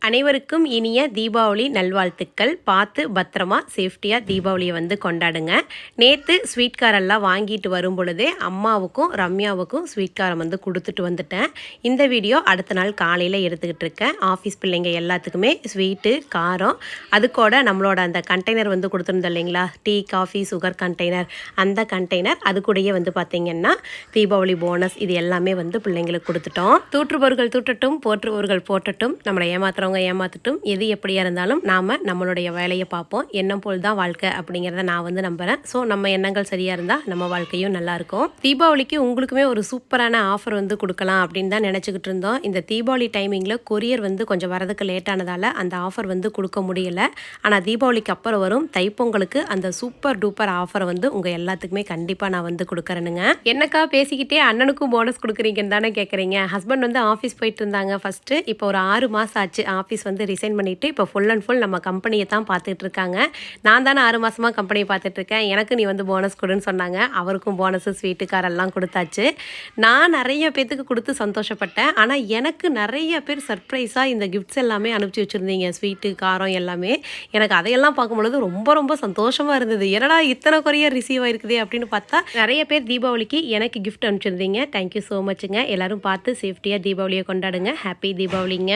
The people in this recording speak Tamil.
அனைவருக்கும் இனிய தீபாவளி நல்வாழ்த்துக்கள். பார்த்து பத்திரமா சேஃப்டியாக தீபாவளியை வந்து கொண்டாடுங்க. நேற்று ஸ்வீட் காரெல்லாம் வாங்கிட்டு வரும் பொழுதே அம்மாவுக்கும் ரம்யாவுக்கும் ஸ்வீட் காரம் வந்து கொடுத்துட்டு வந்துட்டேன். இந்த வீடியோ அடுத்த நாள் காலையில் எடுத்துக்கிட்டு இருக்கேன். ஆஃபீஸ் பிள்ளைங்க எல்லாத்துக்குமே ஸ்வீட்டு காரம், அது கூட நம்மளோட அந்த கண்டெய்னர் வந்து கொடுத்துருந்தோம் இல்லைங்களா, டீ காஃபி சுகர் கண்டெய்னர், அந்த கண்டெய்னர் அது கூடயே வந்து பார்த்திங்கன்னா தீபாவளி போனஸ் இது எல்லாமே வந்து பிள்ளைங்களுக்கு கொடுத்துட்டோம். தூற்றுபவர்கள் தூட்டட்டும், போற்றுபவர்கள் போட்டட்டும், நம்மளை ஏமாத்துறவங்க ஏமாத்தட்டும், எது எப்படியா இருந்தாலும் நாம் நம்மளுடைய வேலையை பார்ப்போம். எண்ணம் போல் தான் வாழ்க்கை அப்படிங்கிறத நான் வந்து நம்புகிறேன். ஸோ நம்ம எண்ணங்கள் சரியாக இருந்தால் நம்ம வாழ்க்கையும் நல்லாயிருக்கும். தீபாவளிக்கு உங்களுக்குமே ஒரு சூப்பரான ஆஃபர் வந்து கொடுக்கலாம் அப்படின்னு தான் நினச்சிக்கிட்டு இருந்தோம். இந்த தீபாவளி டைமிங்கில் கொரியர் வந்து கொஞ்சம் வரதுக்கு லேட் ஆனதால் அந்த ஆஃபர் வந்து கொடுக்க முடியல. ஆனால் தீபாவளிக்கு அப்புறம் வரும் தைப்பொங்கலுக்கு அந்த சூப்பர் டூப்பர் ஆஃபரை வந்து உங்கள் எல்லாத்துக்குமே கண்டிப்பாக நான் வந்து கொடுக்குறேனுங்க. என்னக்கா பேசிக்கிட்டே அண்ணனுக்கும் போனஸ் கொடுக்குறீங்கன்னு தானே கேட்குறீங்க. ஹஸ்பண்ட் வந்து ஆஃபீஸ் போயிட்டு இருந்தாங்க ஃபஸ்ட்டு. இப்போ ஒரு 6 மாதம் ஆச்சு ஆஃபீஸ் வந்து ரிசைன் பண்ணிவிட்டு இப்போ ஃபுல் அண்ட் ஃபுல் நம்ம கம்பெனியை தான் பார்த்துட்டு இருக்காங்க. நான் தானே 6 மாதமாக கம்பெனியை பார்த்துட்ருக்கேன். எனக்கு நீ வந்து போனஸ் கொடுன்னு சொன்னாங்க. அவருக்கும் போனஸு ஸ்வீட்டு காரெல்லாம் கொடுத்தாச்சு. நான் நிறைய பேத்துக்கு கொடுத்து சந்தோஷப்பட்டேன். ஆனால் எனக்கு நிறைய பேர் சர்ப்ரைஸாக இந்த கிஃப்ட்ஸ் எல்லாமே அனுப்பிச்சி வச்சுருந்தீங்க, ஸ்வீட்டு காரம் எல்லாமே. எனக்கு அதையெல்லாம் பார்க்கும்பொழுது ரொம்ப ரொம்ப சந்தோஷமாக இருந்தது. என்னடா இத்தனை கொரியர் ரிசீவ் ஆயிருக்குதே அப்படின்னு பார்த்தா நிறைய பேர் தீபாவளிக்கு எனக்கு கிஃப்ட் அனுப்பிச்சிருந்தீங்க. தேங்க்யூ ஸோ மச்சுங்க. எல்லோரும் பார்த்து சேஃப்டியாக தீபாவளியை கொண்டாடுங்க. ஹாப்பி தீபாவளிங்க.